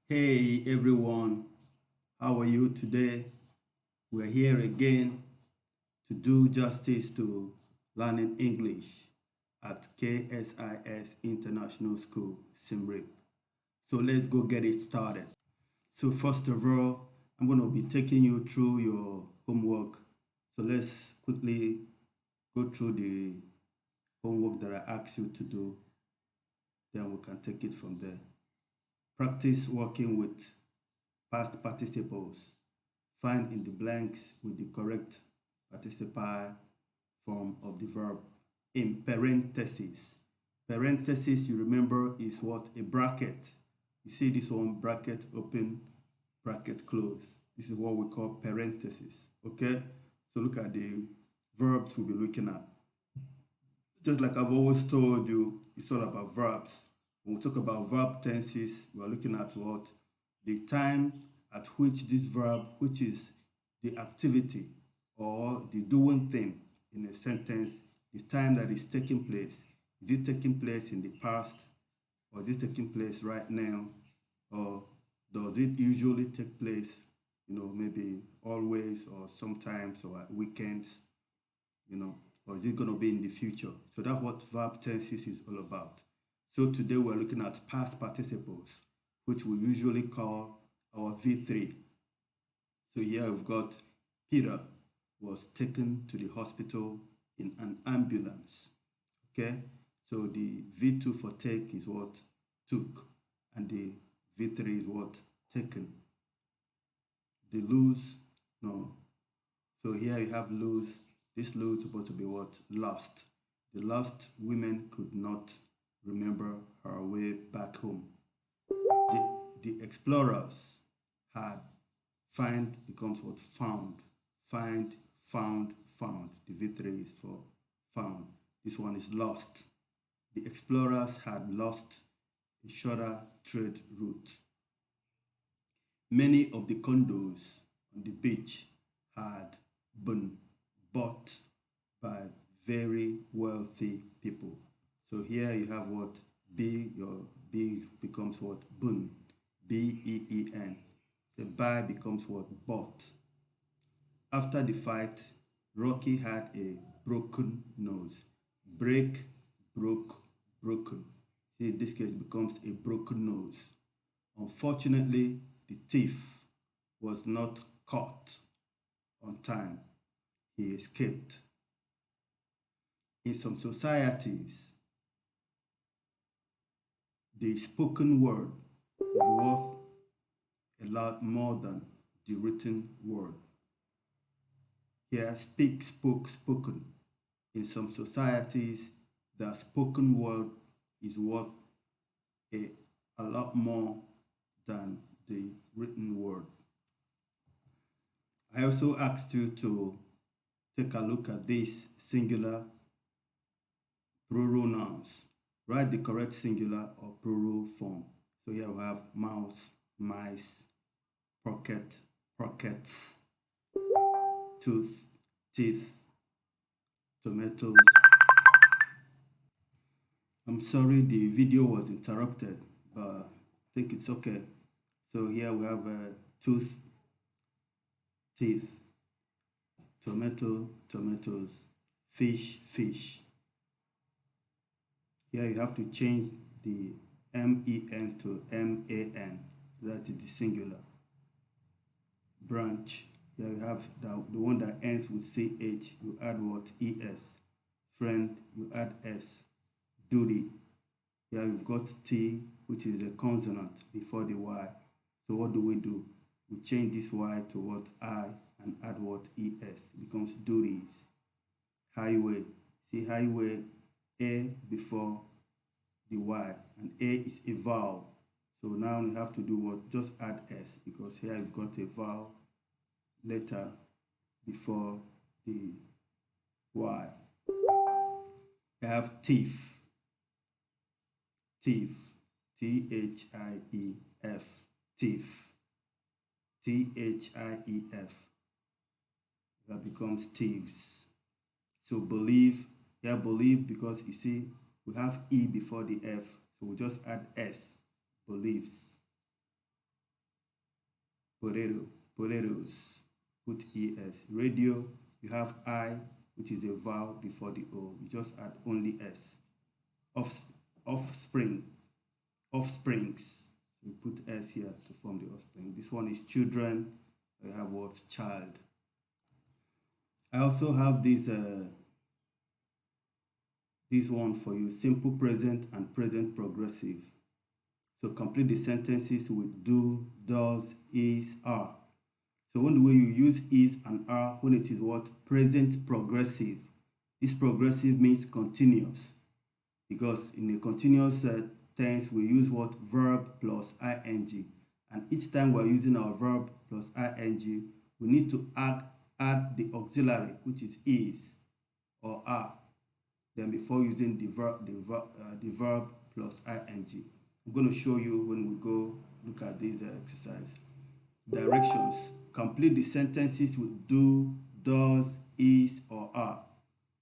Hey everyone, how are you today? We're here again to do justice to learning English at KSIS International School, Simrip. So let's go get it started. So first of all, I'm going to be taking you through your homework. So let's quickly go through the homework that I asked you to do. Then we can take it from there. Practice working with past participles. Find in the blanks with the correct participle form of the verb in parentheses. Parentheses, you remember, is what? A bracket. You see this one, bracket open, bracket close. This is what we call parentheses. Okay? So look at the verbs we'll be looking at. Just like I've always told you, it's all about verbs. When we talk about verb tenses, we are looking at what? The time at which this verb, which is the activity or the doing thing in a sentence, the time that is taking place. Is it taking place in the past or is it taking place right now? Or does it usually take place, maybe always or sometimes or at weekends? Or is it going to be in the future? So that's what verb tenses is all about. So today we're looking at past participles, which we usually call our V3. So here we've got Peter was taken to the hospital in an ambulance. Okay, so the V2 for take is what? Took, and the V3 is what? Taken. The lose, no. So here you have lose. This lose is supposed to be what? Lost. The lost woman could not remember her way back home. The explorers had find becomes what? Found. Find, found, found. The V3 is for found. This one is lost. The explorers had lost a shorter trade route. Many of the condos on the beach had been bought by very wealthy people. So here you have what? B, your B becomes what? Bun. B-E-E-N. So buy becomes what? Bought. After the fight, Rocky had a broken nose. Break, broke, broken. See, in this case becomes a broken nose. Unfortunately, the thief was not caught on time. He escaped. In some societies, the spoken word is worth a lot more than the written word. Here, speak, spoke, spoken. In some societies, the spoken word is worth a, a lot more than the written word. I also asked you to take a look at these singular plural nouns. Write the correct singular or plural form. So here we have mouse, mice, pocket, pockets, tooth, teeth, tomatoes. I'm sorry the video was interrupted, but I think it's okay. So here we have tooth, teeth, tomato, tomatoes, fish, fish. Here you have to change the MEN to MAN. That is the singular. Branch. Here you have the one that ends with CH. You add what? ES. Friend, you add S. Duty. Here you've got T, which is a consonant before the Y. So what do? We change this Y to what? I and add what? ES. It becomes duties. Highway. See, highway, A before the Y, and A is a vowel. So now you have to do what? Just add S, because here you've got a vowel letter before the Y. I have thief. Thief. Thief. Thief. Thief. That becomes thieves. So believe, yeah, believe, because you see we have E before the F, so we just add S, believes. potatoes, put es. Radio, you have I, which is a vowel before the O. You just add only S. Offspring, offsprings. We put S here to form the offspring. This one is children. I have what? Child. I also have this one for you, simple present and present progressive. So complete the sentences with do, does, is, are. So when the way you use is and are when it is what? Present progressive. This progressive means continuous, because in a continuous tense we use what? Verb plus ing, and each time we're using our verb plus ing we need to add the auxiliary, which is or are, then before using the verb plus ing. I'm going to show you when we go look at this exercise. Directions. Complete the sentences with do, does, is, or are.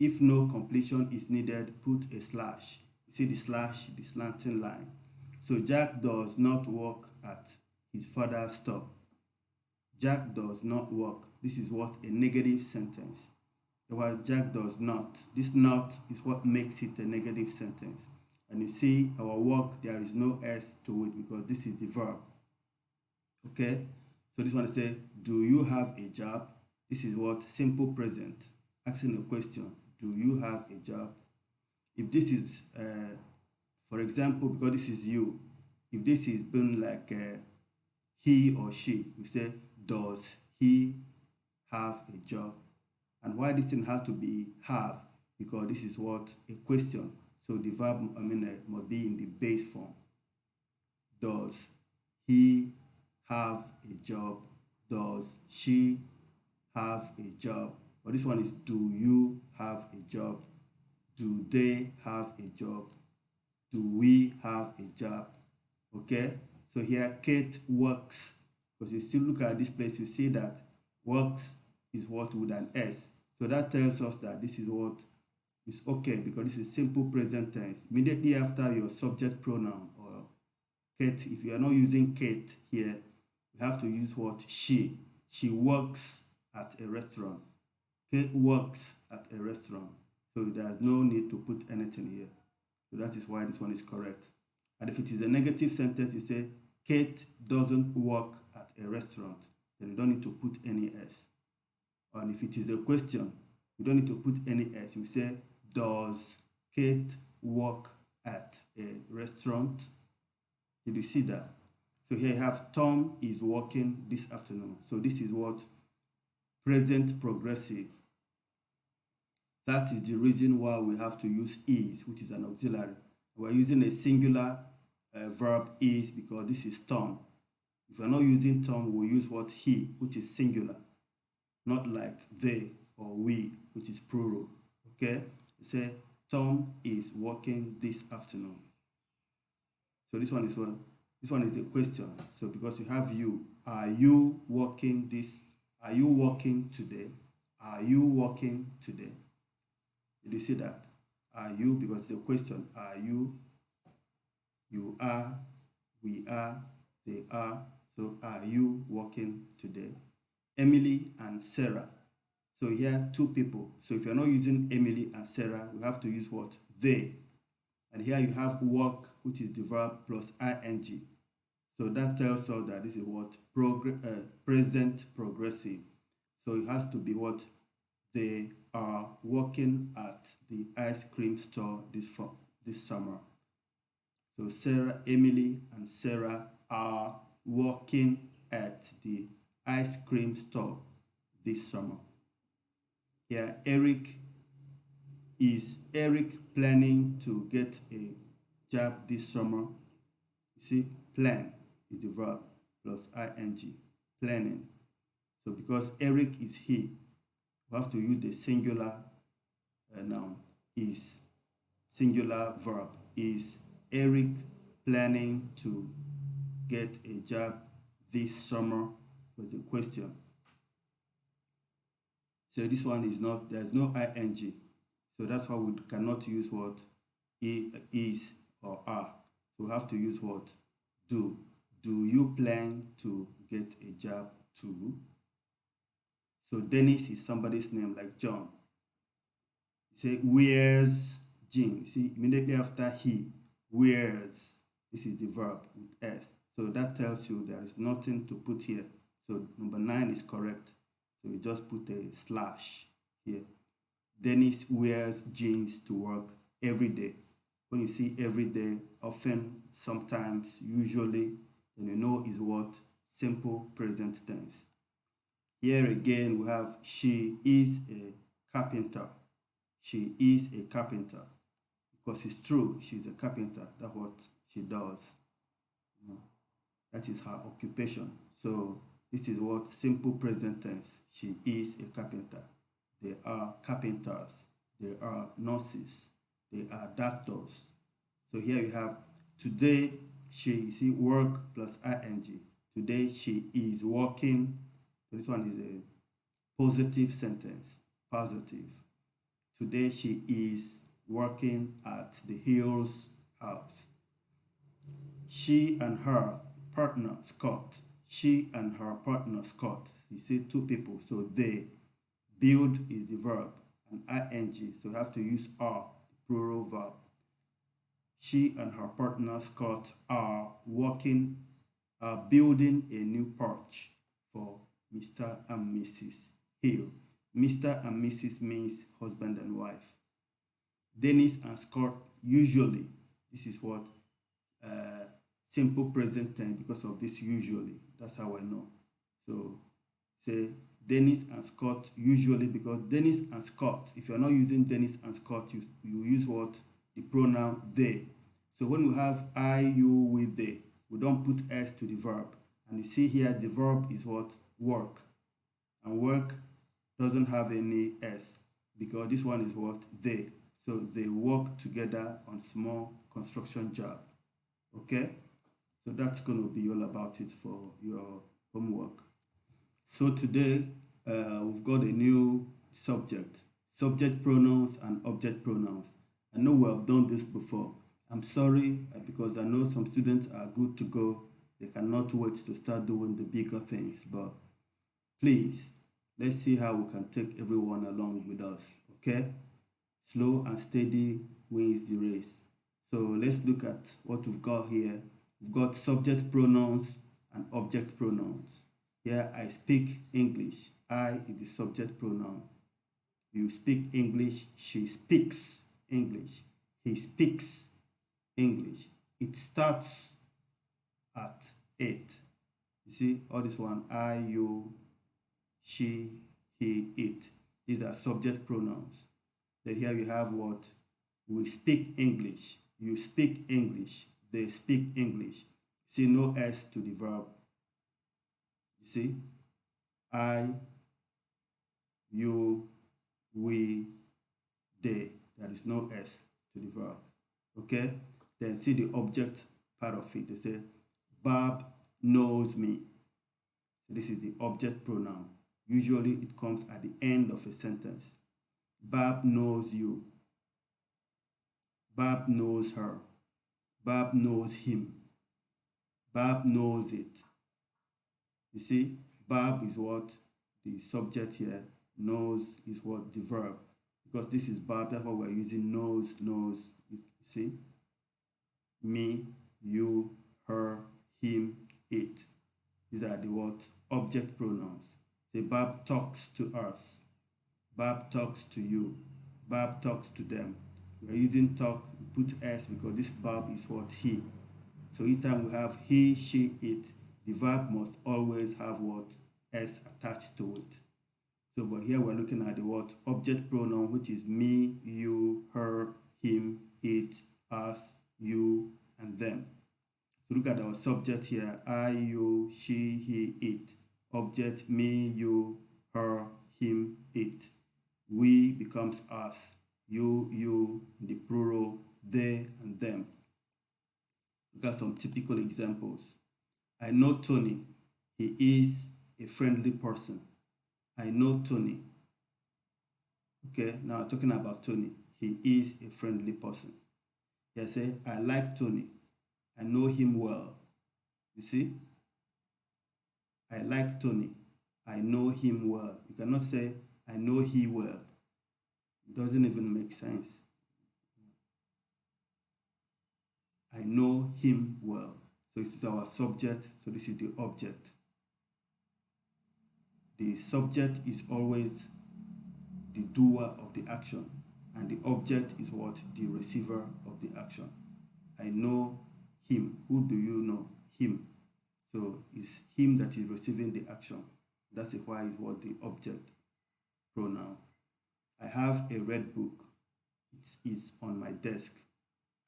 If no completion is needed, put a slash. You see the slash, the slanting line. So Jack does not work at his father's store. Jack does not work. This is what? A negative sentence. While Jack does not. This not is what makes it a negative sentence. And you see our work, there is no S to it because this is the verb. Okay? So this one is say, do you have a job? This is what? Simple present. Asking a question. Do you have a job? If this is, for example, because this is you, if this is been like he or she, we say, does he have a job? And why this thing has to be have? Because this is what? A question. So the verb, must be in the base form. Does he have a job? Does she have a job? But this one is, do you have a job? Do they have a job? Do we have a job? Okay, so here Kate works, because you still look at this place, you see that works is what with an S. So that tells us that this is what is okay, because this is simple present tense. Immediately after your subject pronoun or Kate, if you are not using Kate here, you have to use what? She. She works at a restaurant. Kate works at a restaurant. So there's no need to put anything here. So that is why this one is correct. And if it is a negative sentence, you say, Kate doesn't work at a restaurant. Then you don't need to put any S. And if it is a question, you don't need to put any S. You say, does Kate work at a restaurant? Did you see that? So here you have Tom is working this afternoon. So this is what? Present progressive. That is the reason why we have to use is, which is an auxiliary. We're using a singular verb is because this is Tom. If we're not using Tom, we'll use what? He, which is singular. Not like they or we, which is plural. Okay? Say, Tom is working this afternoon. So this one is what? This one is the question. So because you have you, are you working this? Are you working today? Are you working today? Did you see that? Are you? Because it's a question. Are you? You are. We are. They are. So are you working today? Emily and Sarah. So here, two people. So if you're not using Emily and Sarah, you have to use what? They. And here you have work, which is the verb plus ing. So that tells us that this is what? Present progressive. So it has to be what? They are working at the ice cream store this summer. So Emily and Sarah are working at the ice cream store this summer. Here, is Eric planning to get a job this summer? You see, plan is the verb plus ing, planning. So because Eric is he, we have to use the singular noun, is. Singular verb is Eric planning to get a job this summer? Was the question. So this one is not, there's no ing. So that's why we cannot use what? Is or are. So we have to use what? Do. Do you plan to get a job too. So Dennis is somebody's name like John. Say wears Jean. See, immediately after he wears, this is the verb with S. So that tells you there is nothing to put here. So number 9 is correct. So you just put a slash here. Dennis wears jeans to work every day. When you see every day, often, sometimes, usually, then you know is what? Simple present tense. Here again, we have she is a carpenter. She is a carpenter. Because it's true, she's a carpenter. That's what she does. You know, that is her occupation. So this is what? Simple present tense. She is a carpenter. They are carpenters. They are nurses. They are doctors. So here you have today she, see, work plus ing. Today she is working. So this one is a positive sentence. Positive. Today she is working at the Hills house. She and her partner Scott. She and her partner Scott. You see two people. So they. Build is the verb and ing. So you have to use are, plural verb. She and her partner Scott are building a new porch for Mr. and Mrs. Hill. Mr. and Mrs. means husband and wife. Dennis and Scott usually, this is what? Simple present tense because of this usually. That's how I know. So say Dennis and Scott usually, because Dennis and Scott, if you're not using Dennis and Scott, you use what? The pronoun they. So when we have I, you, we, they, we don't put s to the verb. And you see here the verb is what? Work. And work doesn't have any s because this one is what? They. So they work together on small construction job. Okay? So that's going to be all about it for your homework. So today we've got a new subject pronouns and object pronouns. I know we have done this before. I'm sorry because I know some students are good to go. They cannot wait to start doing the bigger things, but please, let's see how we can take everyone along with us, okay? Slow and steady wins the race. So let's look at what we've got here. We've got subject pronouns and object pronouns. Here I speak English. I is the subject pronoun. You speak English. She speaks English. He speaks English. It starts at 8. You see all this one. I, you, she, he, it. These are subject pronouns. Then here you have what? We speak English. You speak English. They speak English. See, no s to the verb. You see? I, you, we, they. There is no s to the verb. Okay? Then see the object part of it. They say, Bob knows me. So this is the object pronoun. Usually it comes at the end of a sentence. Bob knows you. Bob knows her. Bob knows him. Bob knows it. You see, Bob is what? The subject here. Knows is what? The verb. Because this is Bob, that's why we're using knows, knows. You see? Me, you, her, him, it. These are the what? Object pronouns. Say, Bob talks to us. Bob talks to you. Bob talks to them. We're using talk, put s because this Bob is what? He. So each time we have he, she, it, the verb must always have what? S attached to it. So, but here we're looking at the what? Object pronoun, which is me, you, her, him, it, us, you, and them. So look at our subject here. I, you, she, he, it. Object, me, you, her, him, it. We becomes us. You, in the plural, they, and them. Look at some typical examples. I know Tony. He is a friendly person. I know Tony. Okay, now talking about Tony. He is a friendly person. Here I say, I like Tony. I know him well. You see? I like Tony. I know him well. You cannot say, I know he well. It doesn't even make sense. I know him well. So this is our subject, so this is the object. The subject is always the doer of the action, and the object is what? The receiver of the action. I know him. Who do you know? Him. So it's him that is receiving the action. That's why it's what? The object pronoun. I have a red book. It is on my desk.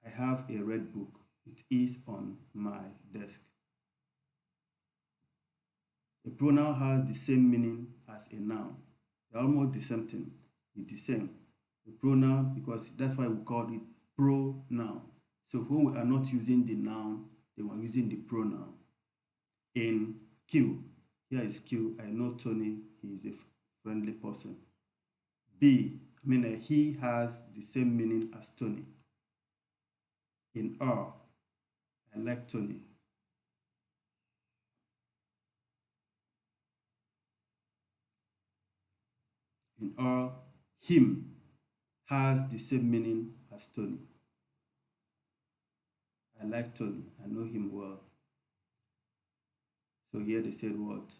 I have a red book. It is on my desk. A pronoun has the same meaning as a noun. They're almost the same thing. It's the same. A pronoun, because that's why we call it pronoun. So when we are not using the noun, then we're using the pronoun. In Q, here is Q. I know Tony, he is a friendly person. B, he has the same meaning as Tony. In R, I like Tony. In R, him has the same meaning as Tony. I like Tony. I know him well. So here they said what?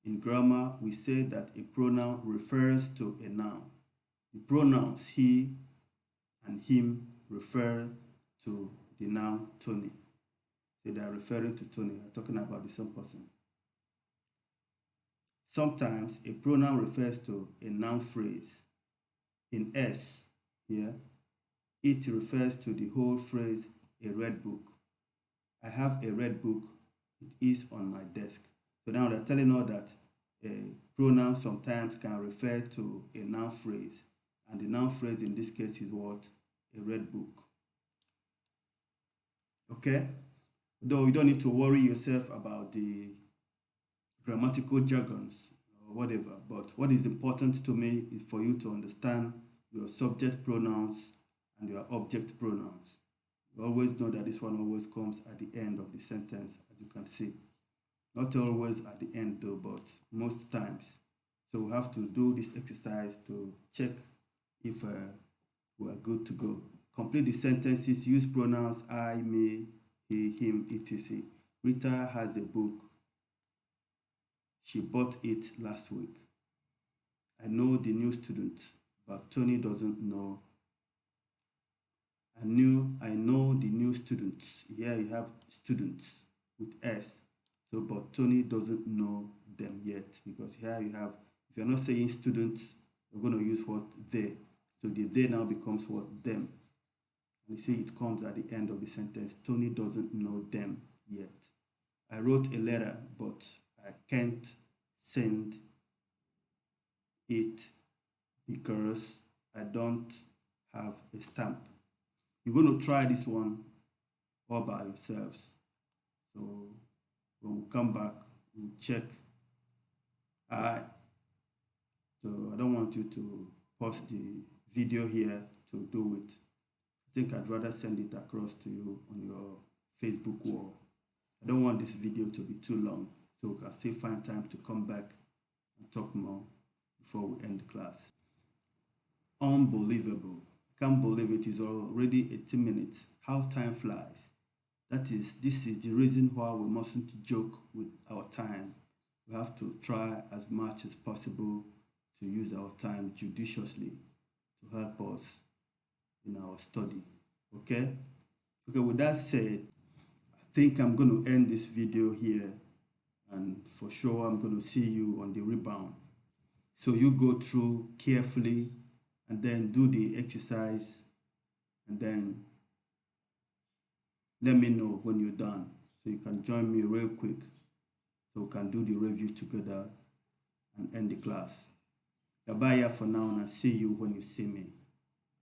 In grammar, we say that a pronoun refers to a noun. The pronouns he and him refer to the noun Tony. So they are referring to Tony. They're talking about the same person. Sometimes a pronoun refers to a noun phrase. In S, here, it refers to the whole phrase, a red book. I have a red book. It is on my desk. So now they're telling us that a pronoun sometimes can refer to a noun phrase. And the noun phrase in this case is what? A red book. Okay? Though you don't need to worry yourself about the grammatical jargons or whatever, but what is important to me is for you to understand your subject pronouns and your object pronouns. You always know that this one always comes at the end of the sentence, as you can see. Not always at the end though, but most times. So we have to do this exercise to check if we are good to go. Complete the sentences, use pronouns I, me, he, him, etc. Rita has a book. She bought it last week. I know the new student, but Tony doesn't know. I know the new students. Here you have students with S. So, but Tony doesn't know them yet, because here you have, if you're not saying students, you're going to use what? They. So the they now becomes what? Them. And you see it comes at the end of the sentence. Tony doesn't know them yet. I wrote a letter, but I can't send it because I don't have a stamp. You're going to try this one all by yourselves. So when we come back, we'll check. So I don't want you to pause the video here to do it. I think I'd rather send it across to you on your Facebook wall. I don't want this video to be too long, so we can still find time to come back and talk more before we end the class. Unbelievable. I can't believe it is already 18 minutes. How time flies. This is the reason why we mustn't joke with our time. We have to try as much as possible to use our time judiciously to help us in our study. Okay, with that said, I think I'm going to end this video here, and for sure I'm going to see you on the rebound. So you go through carefully and then do the exercise, and then let me know when you're done so you can join me real quick so we can do the review together and end the class. Bye for now, and I'll see you when you see me.